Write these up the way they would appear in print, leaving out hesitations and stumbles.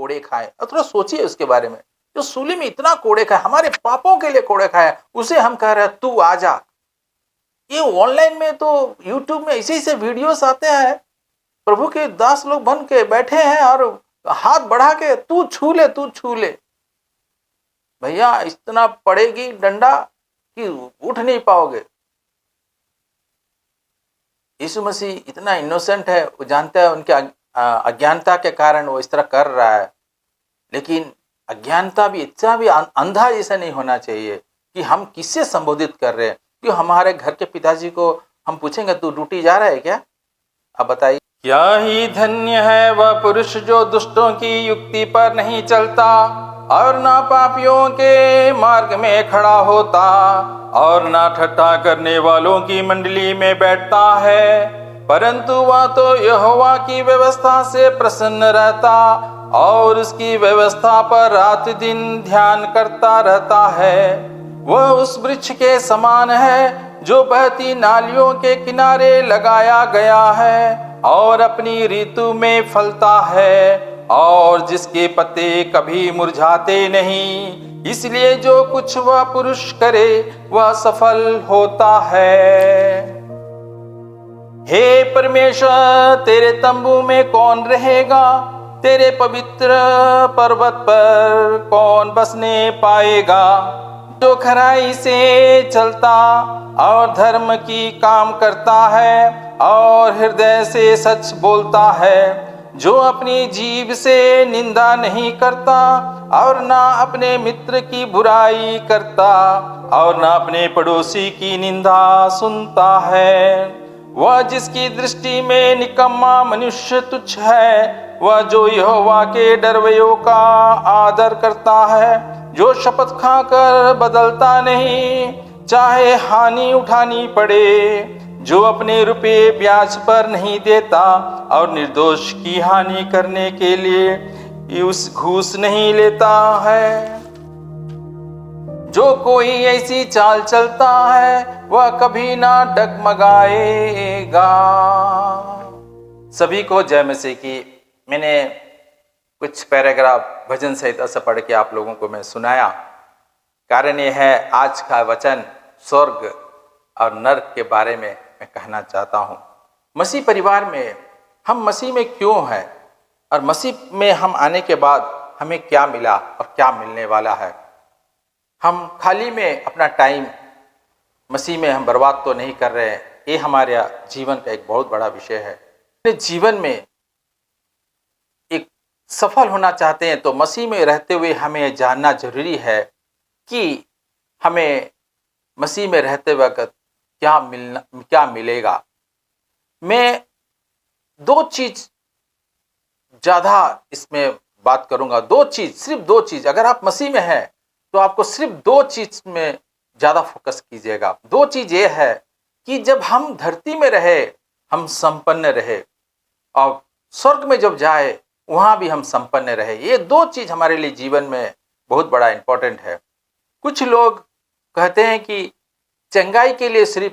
कोड़े खाए। और थोड़ा सोचिए उसके बारे में, जो सूली में इतना कोड़े खाए, हमारे पापों के लिए कोड़े खाए, उसे हम कह रहे हैं तू आ जा। ये ऑनलाइन में तो यूट्यूब में ऐसे ऐसे वीडियोस आते हैं, प्रभु के दास लोग बन के बैठे हैं और हाथ बढ़ा के तू छू ले, तू छू ले। भैया इतना पड़ेगी डंडा कि उठ नहीं पाओगे। यीशु मसीह इतना इनोसेंट है, वो जानता है उनके अज्ञानता के कारण वो इस तरह कर रहा है, लेकिन अज्ञानता भी इतना भी अंधा जैसा नहीं होना चाहिए कि हम किससे संबोधित कर रहे हैं। क्यों हमारे घर के पिताजी को हम पूछेंगे तू ड्यूटी जा रहा है क्या? अब बताइए। क्या ही धन्य है वह पुरुष जो दुष्टों की युक्ति पर नहीं चलता और ना पापियों के मार्ग में खड़ा होता और ना ठट्ठा करने वालों की मंडली में बैठता है, परंतु वह तो यहोवा की व्यवस्था से प्रसन्न रहता और उसकी व्यवस्था पर रात दिन ध्यान करता रहता है। वह उस वृक्ष के समान है जो बहती नालियों के किनारे लगाया गया है और अपनी ऋतु में फलता है और जिसके पत्ते कभी मुरझाते नहीं, इसलिए जो कुछ वह पुरुष करे वह सफल होता है। हे परमेश्वर, तेरे तंबू में कौन रहेगा? तेरे पवित्र पर्वत पर कौन बसने पाएगा? जो खराई से चलता और धर्म की काम करता है और हृदय से सच बोलता है, जो अपनी जीभ से निंदा नहीं करता और ना अपने मित्र की बुराई करता और ना अपने पड़ोसी की निंदा सुनता है। वह जिसकी दृष्टि में निकम्मा मनुष्य तुच्छ है, वह जो यहोवा के डरवैयों का आदर करता है, जो शपथ खाकर बदलता नहीं चाहे हानि उठानी पड़े, जो अपने रुपये ब्याज पर नहीं देता और निर्दोष की हानि करने के लिए उस घूस नहीं लेता है। जो कोई ऐसी चाल चलता है वह कभी ना डगमगाएगा। सभी को जय मसीह की। मैंने कुछ पैराग्राफ भजन संहिता से पढ़ के आप लोगों को मैं सुनाया। कारण यह है आज का वचन स्वर्ग और नरक के बारे में मैं कहना चाहता हूँ। मसीह परिवार में हम मसीह में क्यों हैं और मसीह में हम आने के बाद हमें क्या मिला और क्या मिलने वाला है। हम खाली में अपना टाइम मसीह में हम बर्बाद तो नहीं कर रहे हैं। ये हमारे जीवन का एक बहुत बड़ा विषय है। अपने जीवन में एक सफल होना चाहते हैं तो मसीह में रहते हुए हमें जानना जरूरी है कि हमें मसीह में रहते वक्त क्या मिलेगा। मैं दो चीज ज्यादा इसमें बात करूंगा। सिर्फ दो चीज। अगर आप मसीह में हैं तो आपको सिर्फ दो चीज में ज्यादा फोकस कीजिएगा। दो चीज ये है कि जब हम धरती में रहे हम संपन्न रहे और स्वर्ग में जब जाए वहां भी हम संपन्न रहे। ये दो चीज हमारे लिए जीवन में बहुत बड़ा इंपॉर्टेंट है। कुछ लोग कहते हैं कि चंगाई के लिए सिर्फ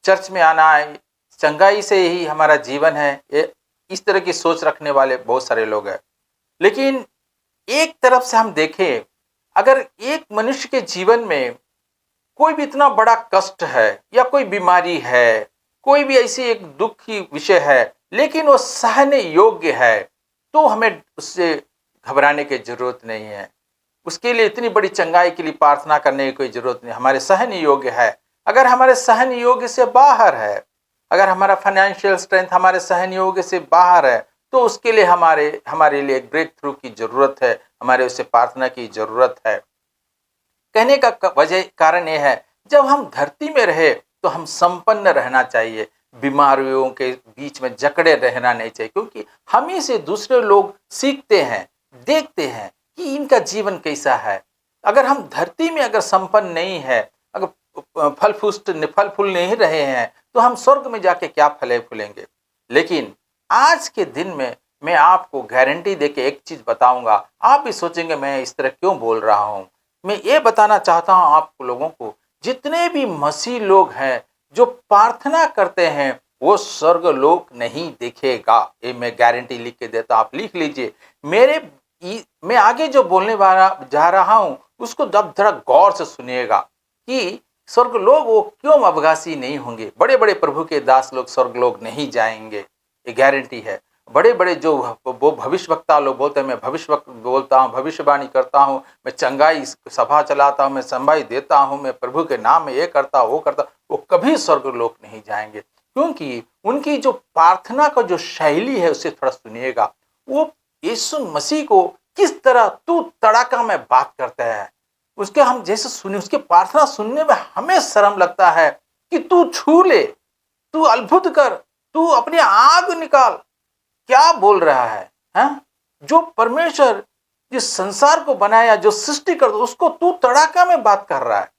चर्च में आना है, चंगाई से ही हमारा जीवन है। ये इस तरह की सोच रखने वाले बहुत सारे लोग हैं। लेकिन एक तरफ से हम देखें, अगर एक मनुष्य के जीवन में कोई भी इतना बड़ा कष्ट है या कोई बीमारी है, कोई भी ऐसी एक दुख की विषय है, लेकिन वो सहने योग्य है, तो हमें उससे घबराने की जरूरत नहीं है। उसके लिए इतनी बड़ी चंगाई के लिए प्रार्थना करने की कोई जरूरत नहीं। हमारे सहन योग्य है। अगर हमारे सहन योग्य से बाहर है, अगर हमारा फाइनेंशियल स्ट्रेंथ हमारे सहन योग्य से बाहर है, तो उसके लिए हमारे लिए एक ब्रेक थ्रू की जरूरत है, हमारे उससे प्रार्थना की जरूरत है। कहने का कारण यह है, जब हम धरती में रहे तो हम संपन्न रहना चाहिए। बीमारियों के बीच में जकड़े रहना नहीं चाहिए, क्योंकि हम ही से दूसरे लोग सीखते हैं, देखते हैं कि इनका जीवन कैसा है। अगर हम धरती में अगर संपन्न नहीं है, अगर फल फूल नहीं रहे हैं, तो हम स्वर्ग में जाके क्या फले फूलेंगे। लेकिन आज के दिन में मैं आपको गारंटी देके एक चीज बताऊंगा। आप भी सोचेंगे मैं इस तरह क्यों बोल रहा हूं। मैं ये बताना चाहता हूं आप लोगों को, जितने भी मसीह लोग हैं जो प्रार्थना करते हैं वो स्वर्ग लोक नहीं देखेगा। ये मैं गारंटी लिख के देता, आप लिख लीजिए। मेरे मैं आगे जो बोलने वाला जा रहा हूं उसको जब जरा गौर से सुनिएगा कि स्वर्ग लोग वो क्यों अवकाशी नहीं होंगे। बड़े बड़े प्रभु के दास लोग स्वर्ग लोग नहीं जाएंगे, ये गारंटी है। बड़े बड़े जो वो भविष्य वक्ता लोग बोलते हैं, मैं भविष्य बोलता हूँ, भविष्यवाणी करता हूँ, मैं चंगाई सभा चलाता हूँ, मैं संभाई देता हूँ, मैं प्रभु के नाम में ये करता वो करता, वो कभी स्वर्ग लोग नहीं जाएंगे। क्योंकि उनकी जो प्रार्थना का जो शैली है उसे थोड़ा सुनिएगा। वो यीशु मसीह को किस तरह तू तड़ाका में बात करते हैं, उसके हम जैसे सुने, उसके प्रार्थना सुनने में हमें शर्म लगता है कि तू छू ले, तू अद्भुत कर, तू अपनी आग निकाल। क्या बोल रहा है, हैं? जो परमेश्वर जिस संसार को बनाया, जो सृष्टि कर, उसको तू तड़ाका में बात कर रहा है।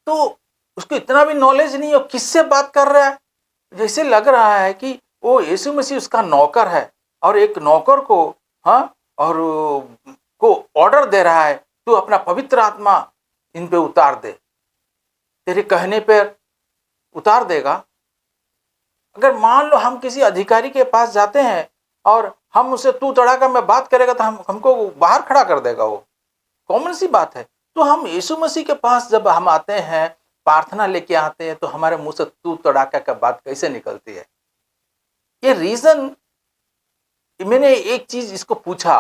तो उसको इतना भी नॉलेज नहीं है किससे बात कर रहा है। जैसे लग रहा है कि वो यीशु मसीह उसका नौकर है और एक नौकर को और को ऑर्डर दे रहा है, तू अपना पवित्र आत्मा इन पे उतार दे, तेरे कहने पर उतार देगा। अगर मान लो हम किसी अधिकारी के पास जाते हैं और हम उससे तू तड़ाका में बात करेगा तो हमको बाहर खड़ा कर देगा, वो कॉमन सी बात है। तो हम यीशु मसीह के पास जब हम आते हैं, प्रार्थना लेके आते हैं, तो हमारे मुंह से तू तड़ाका का बात कैसे निकलती है? ये रीजन, मैंने एक चीज इसको पूछा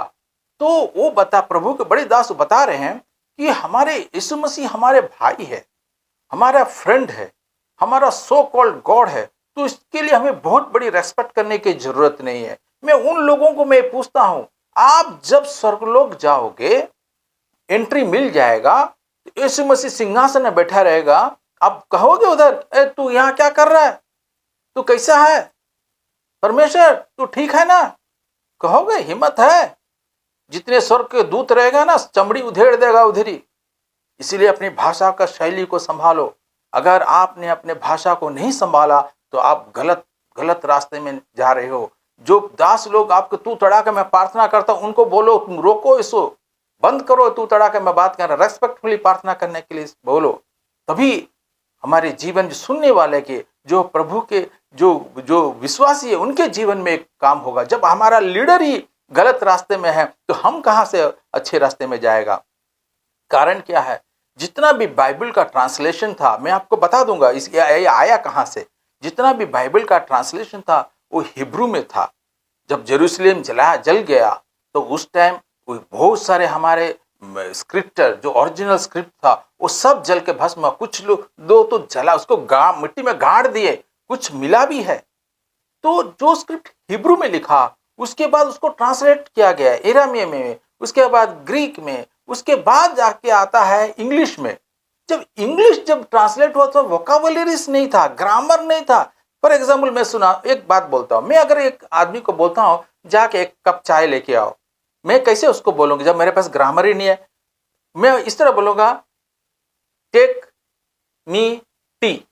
तो वो प्रभु के बड़े दास बता रहे हैं कि हमारे यीशु मसीह हमारे भाई है, हमारा फ्रेंड है, हमारा सो कॉल्ड गॉड है, तो इसके लिए हमें बहुत बड़ी रेस्पेक्ट करने की जरूरत नहीं है। मैं उन लोगों को मैं पूछता हूं, आप जब स्वर्गलोक जाओगे, एंट्री मिल जाएगा, यीशु मसीह सिंहासन में बैठा रहेगा, आप कहोगे उधर, ए तू यहां क्या कर रहा है, तू कैसा है, परमेश्वर तू ठीक है ना? कहोगे? हिम्मत है? जितने स्वर्ग के दूत रहेगा ना, चमड़ी उधेड़ देगा उधर ही। इसीलिए अपनी भाषा का शैली को संभालो। अगर आपने अपने भाषा को नहीं संभाला तो आप गलत रास्ते में जा रहे हो। जो दास लोग आपको तू तड़ाके में प्रार्थना करता, उनको बोलो तुम रोको, इसको बंद करो, तू तड़ाके में बात करना, रेस्पेक्टफुली प्रार्थना करने के लिए बोलो। तभी हमारे जीवन सुनने वाले के, जो प्रभु के जो विश्वासी है, उनके जीवन में एक काम होगा। जब हमारा लीडर ही गलत रास्ते में है तो हम कहां से अच्छे रास्ते में जाएगा? कारण क्या है? जितना भी बाइबल का ट्रांसलेशन था, मैं आपको बता दूंगा इस आया कहां से। जितना भी बाइबल का ट्रांसलेशन था वो हिब्रू में था। जब जेरूशलेम जल गया तो उस टाइम बहुत सारे हमारे स्क्रिप्टर, जो ओरिजिनल स्क्रिप्ट था, वो सब जल के भस्म। कुछ लोग दो तो जला, उसको मिट्टी में गाड़ दिए, कुछ मिला भी है। तो जो स्क्रिप्ट हिब्रू में लिखा, उसके बाद उसको ट्रांसलेट किया गया एरामी में, उसके बाद ग्रीक में, उसके बाद जाके आता है इंग्लिश में। जब इंग्लिश ट्रांसलेट हुआ तो वोकाबुलरीज नहीं था, ग्रामर नहीं था। फॉर एग्जाम्पल मैं एक बात बोलता हूं, मैं अगर एक आदमी को बोलता हूं जाके एक कप चाय लेके आओ, मैं कैसे उसको बोलूंगा जब मेरे पास ग्रामर ही नहीं है? मैं इस तरह बोलूंगा, टेक मी टी,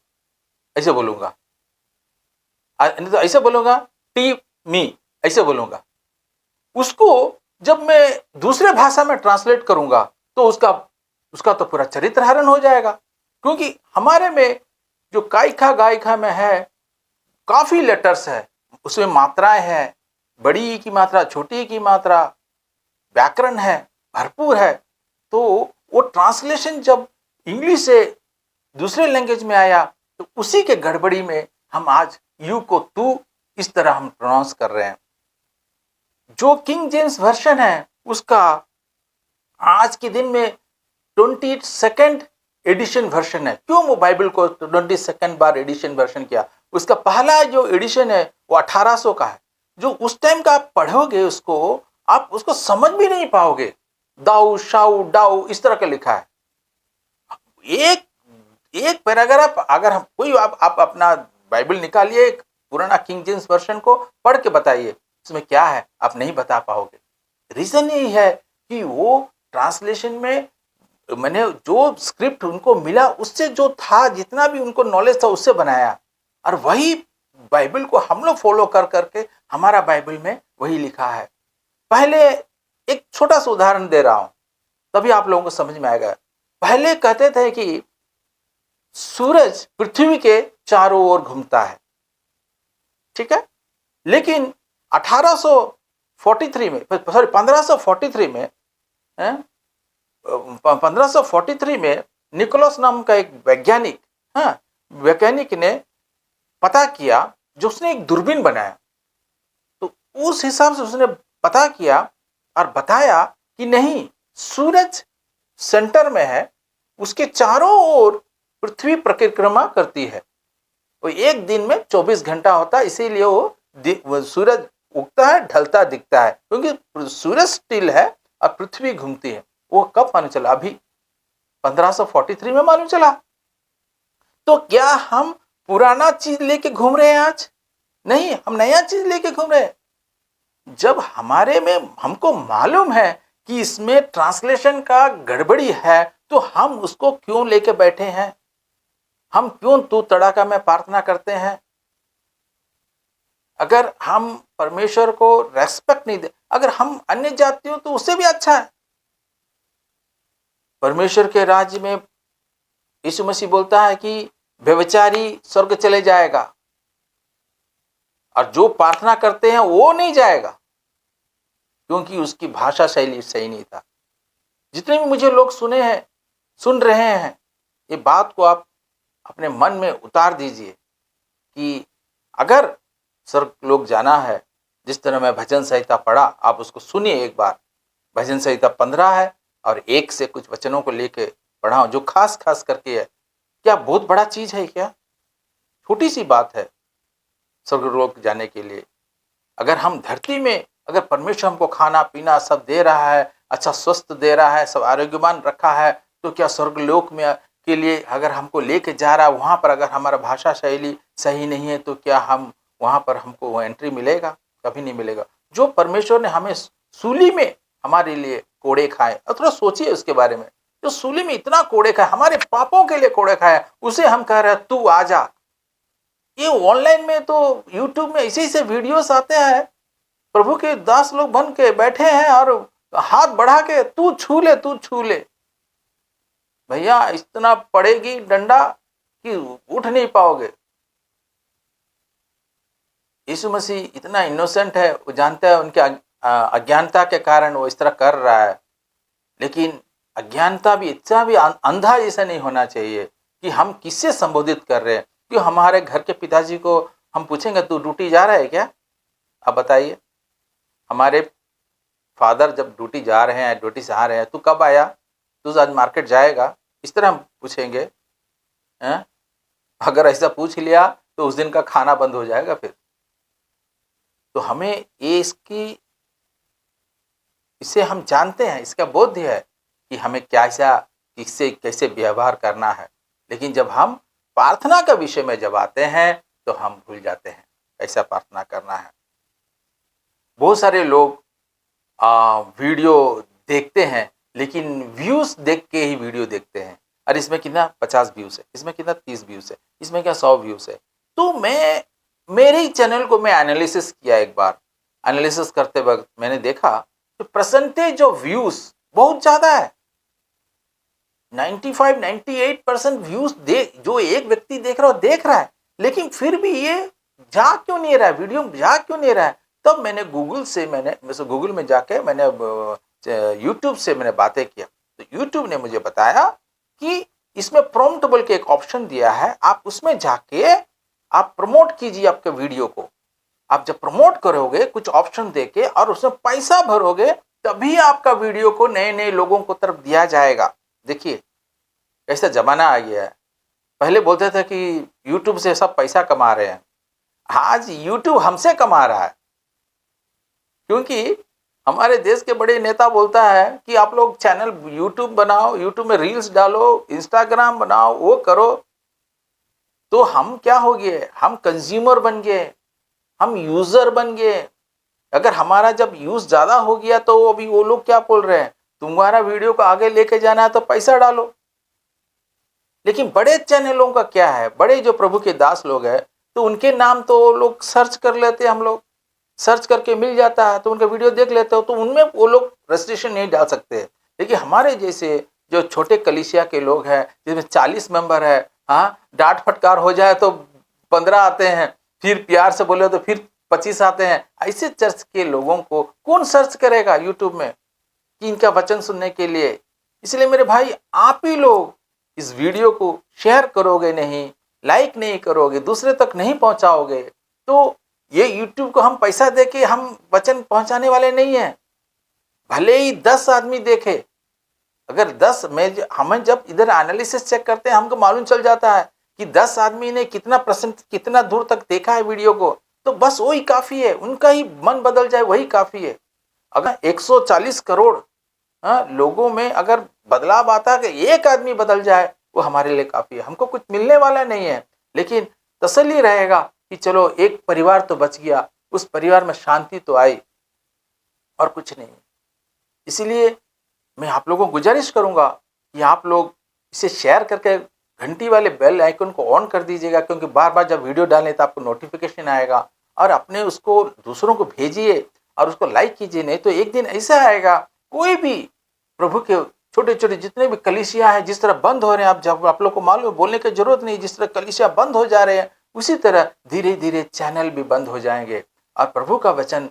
ऐसे बोलूंगा। नहीं तो ऐसे बोलूंगा, टी मी, ऐसे बोलूंगा। उसको जब मैं दूसरे भाषा में ट्रांसलेट करूंगा तो उसका तो पूरा चरित्र हरण हो जाएगा। क्योंकि हमारे में जो कायिका गायिका में है, काफी लेटर्स है, उसमें मात्राएं हैं, बड़ी की मात्रा, छोटी की मात्रा, व्याकरण है, भरपूर है। तो वो ट्रांसलेशन जब इंग्लिश से दूसरे लैंग्वेज में आया तो उसी के गड़बड़ी में हम आज यू को तू इस तरह हम प्रोनाउंस कर रहे हैं। जो किंग जेम्स वर्जन है उसका आज के दिन में 22nd एडिशन वर्जन है। क्यों वो बाइबल को 22nd बार एडिशन वर्जन किया? उसका पहला जो एडिशन है वो 1800 का है। जो उस टाइम का आप पढ़ोगे उसको, आप उसको समझ भी नहीं पाओगे। दाऊ शाऊ डाऊ इस तरह का लिखा है। एक पैराग्राफ अगर हम कोई आप अपना बाइबल निकालिए, एक पुराना किंग जेम्स वर्जन को पढ़ के बताइए इसमें क्या है, आप नहीं बता पाओगे। रीजन यही है कि वो ट्रांसलेशन में मैंने जो स्क्रिप्ट उनको मिला उससे जो था, जितना भी उनको नॉलेज था उससे बनाया, और वही बाइबल को हम लोग फॉलो कर करके हमारा बाइबल में वही लिखा है। पहले एक छोटा सा उदाहरण दे रहा हूं तभी आप लोगों को समझ में आएगा। पहले कहते थे कि सूरज पृथ्वी के चारों ओर घूमता है, ठीक है, लेकिन 1800 43 में, सॉरी 1543 में, 1543 में निकोलस नाम का एक वैज्ञानिक, हाँ, वैज्ञानिक ने पता किया, जो उसने एक दूरबीन बनाया, तो उस हिसाब से उसने पता किया और बताया कि नहीं, सूरज सेंटर में है, उसके चारों ओर पृथ्वी परिक्रमा करती है। वो एक दिन में 24 घंटा होता है, इसीलिए वो सूरज उगता है, ढलता दिखता है, क्योंकि सूरज स्टिल है और पृथ्वी घूमती है। वो कब मालूम चला? अभी 1543 में मालूम चला। तो क्या हम पुराना चीज लेके घूम रहे हैं आज? नहीं, हम नया चीज लेके घूम रहे हैं। जब हमारे में हमको मालूम है कि इसमें ट्रांसलेशन का गड़बड़ी है, तो हम उसको क्यों लेके बैठे हैं? हम क्यों तू तड़ाका में प्रार्थना करते हैं? अगर हम परमेश्वर को रेस्पेक्ट नहीं दे, अगर हम अन्य जाति हो तो उससे भी अच्छा है। परमेश्वर के राज्य में यीशु मसीह बोलता है कि व्यभिचारी स्वर्ग चले जाएगा, और जो प्रार्थना करते हैं वो नहीं जाएगा, क्योंकि उसकी भाषा शैली सही नहीं था। जितने भी मुझे लोग सुन रहे हैं, ये बात को आप अपने मन में उतार दीजिए कि अगर स्वर्ग लोग जाना है, जिस तरह मैं भजन संहिता पढ़ा, आप उसको सुनिए एक बार। भजन संहिता 15 है और 1 से कुछ वचनों को लेके पढ़ा हूं, जो खास करके है। क्या बहुत बड़ा चीज है क्या? छोटी सी बात है स्वर्ग लोग जाने के लिए। अगर हम धरती में, अगर परमेश्वर हमको खाना पीना सब दे रहा है, अच्छा स्वस्थ दे रहा है, सब आरोग्यवान रखा है, तो क्या स्वर्गलोक में के लिए अगर हमको लेके जा रहा है, वहां पर अगर हमारा भाषा शैली सही नहीं है, तो क्या हम वहां पर हमको वो एंट्री मिलेगा? कभी नहीं मिलेगा। जो परमेश्वर ने हमें सूली में हमारे लिए कोड़े खाए, और थोड़ा सोचिए उसके बारे में। जो सूली में इतना कोड़े खाए, हमारे पापों के लिए कोड़े खाए, उसे हम कह रहे हैं तू आ जा। ये ऑनलाइन में तो यूट्यूब में ऐसे वीडियोस आते हैं, प्रभु के दास लोग बन के बैठे हैं और हाथ बढ़ा के तू छू ले, तू छू ले। भैया इतना पड़ेगी डंडा कि उठ नहीं पाओगे। यीशु मसीह इतना इनोसेंट है, वो जानता है उनके अज्ञानता के कारण वो इस तरह कर रहा है, लेकिन अज्ञानता भी इतना भी अंधा जैसा नहीं होना चाहिए कि हम किससे संबोधित कर रहे हैं। क्यों हमारे घर के पिताजी को हम पूछेंगे तू ड्यूटी जा रहा है क्या? अब बताइए, हमारे फादर जब ड्यूटी जा रहे हैं, ड्यूटी से आ रहे हैं, तू कब आया? तू आज मार्केट जाएगा? इस तरह हम पूछेंगे हैं? अगर ऐसा पूछ लिया तो उस दिन का खाना बंद हो जाएगा फिर। तो हमें ये इसे हम जानते हैं, इसका बोध है कि हमें किससे कैसे व्यवहार करना है, लेकिन जब हम प्रार्थना का विषय में जब आते हैं तो हम भूल जाते हैं कैसा प्रार्थना करना है। बहुत सारे लोग वीडियो देखते हैं, लेकिन व्यूज देख के ही वीडियो देखते हैं। अरे इसमें कितना 50 व्यूज है, इसमें कितना 30 व्यूज है, इसमें क्या 100 व्यूज है। तो मेरे ही चैनल को मैं एनालिसिस किया एक बार। एनालिसिस करते वक्त मैंने देखा कि परसेंटेज ऑफ व्यूज बहुत ज्यादा है। 95-98% व्यूज जो एक व्यक्ति देख रहा है, लेकिन फिर भी ये जा क्यों नहीं रहा है, वीडियो जा क्यों नहीं रहा है। तब मैंने गूगल में जाके मैंने यूट्यूब से मैंने बातें किया, तो यूट्यूब ने मुझे बताया कि इसमें प्रॉम्प्ट बोल के एक ऑप्शन दिया है, आप उसमें जाके आप प्रमोट कीजिए आपके वीडियो को। आप जब प्रमोट करोगे कुछ ऑप्शन देके और उसमें पैसा भरोगे, तभी आपका वीडियो को नए नए लोगों को तरफ दिया जाएगा। देखिए कैसा जमाना आ गया है। पहले बोलते थे कि यूट्यूब से सब पैसा कमा रहे हैं, आज यूट्यूब हमसे कमा रहा है। क्योंकि हमारे देश के बड़े नेता बोलता है कि आप लोग चैनल यूट्यूब बनाओ, यूट्यूब में रील्स डालो, इंस्टाग्राम बनाओ, वो करो। तो हम क्या हो गए, हम कंज्यूमर बन गए, हम यूजर बन गए। अगर हमारा जब यूज ज्यादा हो गया तो अभी वो लोग क्या बोल रहे हैं, तुम्हारा वीडियो को आगे लेके जाना है तो पैसा डालो। लेकिन बड़े चैनलों का क्या है, बड़े जो प्रभु के दास लोग हैं, तो उनके नाम तो लोग सर्च कर लेते हैं, हम लोग सर्च करके मिल जाता है, तो उनका वीडियो देख लेते हो, तो उनमें वो लोग रेस्ट्रिक्शन नहीं डाल सकते। लेकिन हमारे जैसे जो छोटे कलीसिया के लोग हैं, जिसमें 40 मेंबर है, हाँ, डांट फटकार हो जाए तो 15 आते हैं, फिर प्यार से बोले तो फिर 25 आते हैं। ऐसे चर्च के लोगों को कौन सर्च करेगा यूट्यूब में कि इनका वचन सुनने के लिए? इसलिए मेरे भाई, आप ही लोग इस वीडियो को शेयर करोगे नहीं, लाइक नहीं करोगे, दूसरे तक नहीं पहुंचाओगे, तो ये यूट्यूब को हम पैसा देके हम वचन पहुंचाने वाले नहीं हैं। भले ही 10 आदमी देखे, अगर 10 में हमें जब इधर एनालिसिस चेक करते हैं हमको मालूम चल जाता है कि 10 आदमी ने कितना परसेंट, कितना दूर तक देखा है वीडियो को, तो बस वही काफी है, उनका ही मन बदल जाए वही काफी है। अगर 140 करोड़ लोगों में अगर बदलाव आता है कि एक आदमी बदल जाए, वो हमारे लिए काफी है। हमको कुछ मिलने वाला नहीं है, लेकिन तसल्ली रहेगा कि चलो एक परिवार तो बच गया, उस परिवार में शांति तो आई, और कुछ नहीं। इसीलिए मैं आप लोगों को गुजारिश करूंगा कि आप लोग इसे शेयर करके घंटी वाले बेल आइकन को ऑन कर दीजिएगा, क्योंकि बार बार जब वीडियो डालें तो आपको नोटिफिकेशन आएगा, और अपने उसको दूसरों को भेजिए और उसको लाइक कीजिए। नहीं तो एक दिन ऐसा आएगा, कोई भी प्रभु के छोटे छोटे जितने भी कलीसिया है, जिस तरह बंद हो रहे हैं, जब आप लोग को मालूम बोलने की जरूरत नहीं, जिस तरह कलीसिया बंद हो जा रहे हैं, उसी तरह धीरे धीरे चैनल भी बंद हो जाएंगे और प्रभु का वचन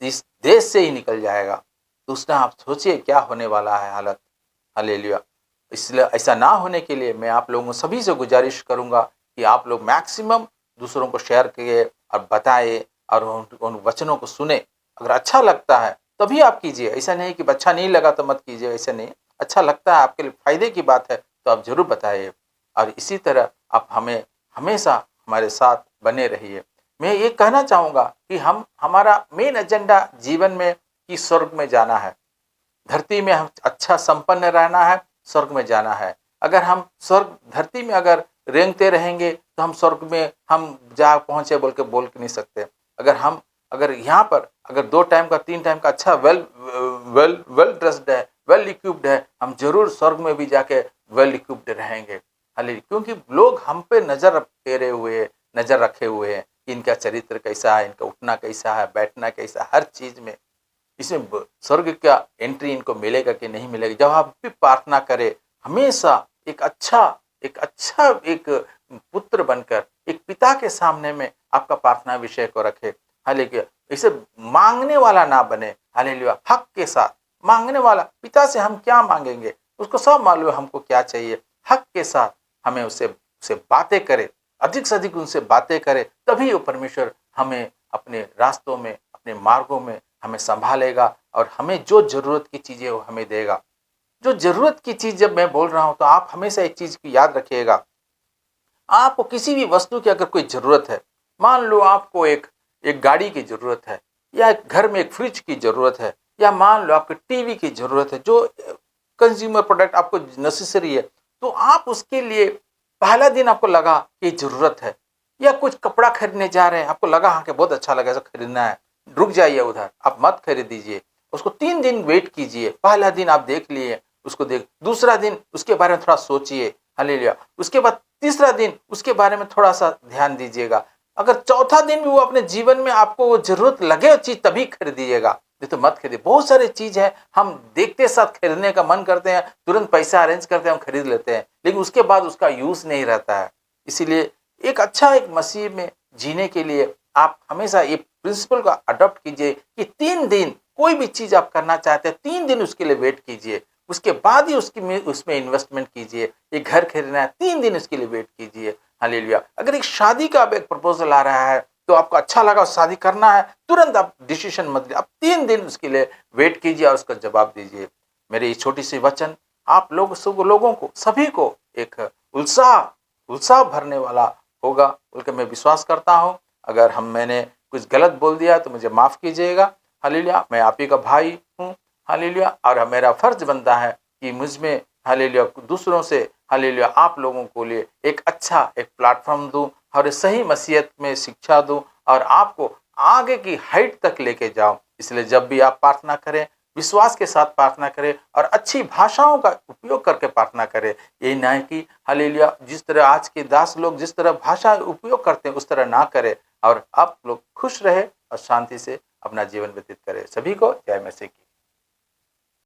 इस देश से ही निकल जाएगा। तो उसका आप सोचिए क्या होने वाला है हालत। हालेलुया। इसलिए ऐसा ना होने के लिए मैं आप लोगों सभी से गुजारिश करूंगा कि आप लोग मैक्सिमम दूसरों को शेयर किए और बताए और उन वचनों को सुने। अगर अच्छा लगता है तभी आप कीजिए, ऐसा नहीं कि अच्छा नहीं लगा तो मत कीजिए, ऐसा नहीं। अच्छा लगता है, आपके लिए फायदे की बात है तो आप जरूर बताइए, और इसी तरह आप हमें हमेशा हमारे साथ बने रहिए। मैं ये कहना चाहूँगा कि हमारा मेन एजेंडा जीवन में कि स्वर्ग में जाना है, धरती में हम अच्छा संपन्न रहना है, स्वर्ग में जाना है। अगर हम स्वर्ग धरती में अगर रेंगते रहेंगे तो हम स्वर्ग में हम जा पहुंचे बोल के नहीं सकते। अगर यहाँ पर अगर 2 टाइम का 3 टाइम का अच्छा वेल ड्रेस्ड है, वेल इक्विप्ड है, हम जरूर स्वर्ग में भी जाके वेल इक्विप्ड रहेंगे। हालेलुया। क्योंकि लोग हम पे नजर रखे हुए हैं कि इनका चरित्र कैसा है, इनका उठना कैसा है, बैठना कैसा, हर चीज में इसमें स्वर्ग का एंट्री इनको मिलेगा कि नहीं मिलेगा। जब आप भी प्रार्थना करें, हमेशा एक पुत्र बनकर एक पिता के सामने में आपका प्रार्थना विषय को रखे। हालेलुया। इसे मांगने वाला ना बने। हालेलुया। हक के साथ मांगने वाला, पिता से हम क्या मांगेंगे उसको सब मालूम है हमको क्या चाहिए। हक के साथ हमें उससे बातें करें, अधिक से अधिक उनसे बातें करें, तभी वो परमेश्वर हमें अपने रास्तों में, अपने मार्गों में हमें संभालेगा और हमें जो जरूरत की चीजें वो हमें देगा। जो जरूरत की चीज जब मैं बोल रहा हूं तो आप हमेशा एक चीज की याद रखिएगा, आपको किसी भी वस्तु की अगर कोई जरूरत है, मान लो आपको एक गाड़ी की जरूरत है, या घर में एक फ्रिज की जरूरत है, या मान लो आपको टीवी की जरूरत है, जो कंज्यूमर प्रोडक्ट आपको नेसेसरी है, तो आप उसके लिए पहला दिन आपको लगा कि जरूरत है, या कुछ कपड़ा खरीदने जा रहे हैं, आपको लगा हाँ कि बहुत अच्छा लगा ऐसा खरीदना है, रुक जाइए उधर, आप मत खरीद दीजिए, उसको 3 दिन वेट कीजिए। पहला दिन आप देख लिए, उसको दूसरा दिन उसके बारे में थोड़ा सोचिए। हालेलुया। उसके बाद तीसरा दिन उसके बारे में थोड़ा सा ध्यान दीजिएगा। अगर चौथा दिन भी वो अपने जीवन में आपको वो जरूरत लगे चीज तभी खरीदिएगा, नहीं तो मत खरीदिए। बहुत सारे चीज है हम देखते साथ खरीदने का मन करते हैं, तुरंत पैसा अरेंज करते हैं, हम खरीद लेते हैं, लेकिन उसके बाद उसका यूज नहीं रहता है। इसीलिए एक मसीह में जीने के लिए आप हमेशा ये प्रिंसिपल का अडॉप्ट कीजिए कि 3 दिन कोई भी चीज आप करना चाहते हैं, 3 दिन उसके लिए वेट कीजिए, उसके बाद ही उसमें इन्वेस्टमेंट कीजिए। एक घर खरीदना है, 3 दिन उसके लिए वेट कीजिए। हालेलुया। अगर एक शादी का अब एक प्रपोजल आ रहा है तो आपको अच्छा लगा, शादी करना है, तुरंत आप डिसीजन मत लीजिए, आप 3 दिन उसके लिए वेट कीजिए और उसका जवाब दीजिए। मेरे ये छोटी सी वचन आप लोगों को सभी को एक उत्साह भरने वाला होगा बोलकर मैं विश्वास करता हूँ। अगर मैंने कुछ गलत बोल दिया तो मुझे माफ कीजिएगा। हालेलुया। मैं आप ही का भाई हूँ। हालेलुया। और मेरा फर्ज बनता है कि मुझ में हालेलुया दूसरों से हालेलुया आप लोगों को लिए एक प्लेटफॉर्म दूं और सही मसीहत में शिक्षा दूं और आपको आगे की हाइट तक लेके जाऊं। इसलिए जब भी आप प्रार्थना करें, विश्वास के साथ प्रार्थना करें और अच्छी भाषाओं का उपयोग करके प्रार्थना करें। ये ना है कि हालेलुया जिस तरह आज के दास लोग जिस तरह भाषा उपयोग करते हैं उस तरह ना करें, और आप लोग खुश रहे और शांति से अपना जीवन व्यतीत करें। सभी को जय मसीह की।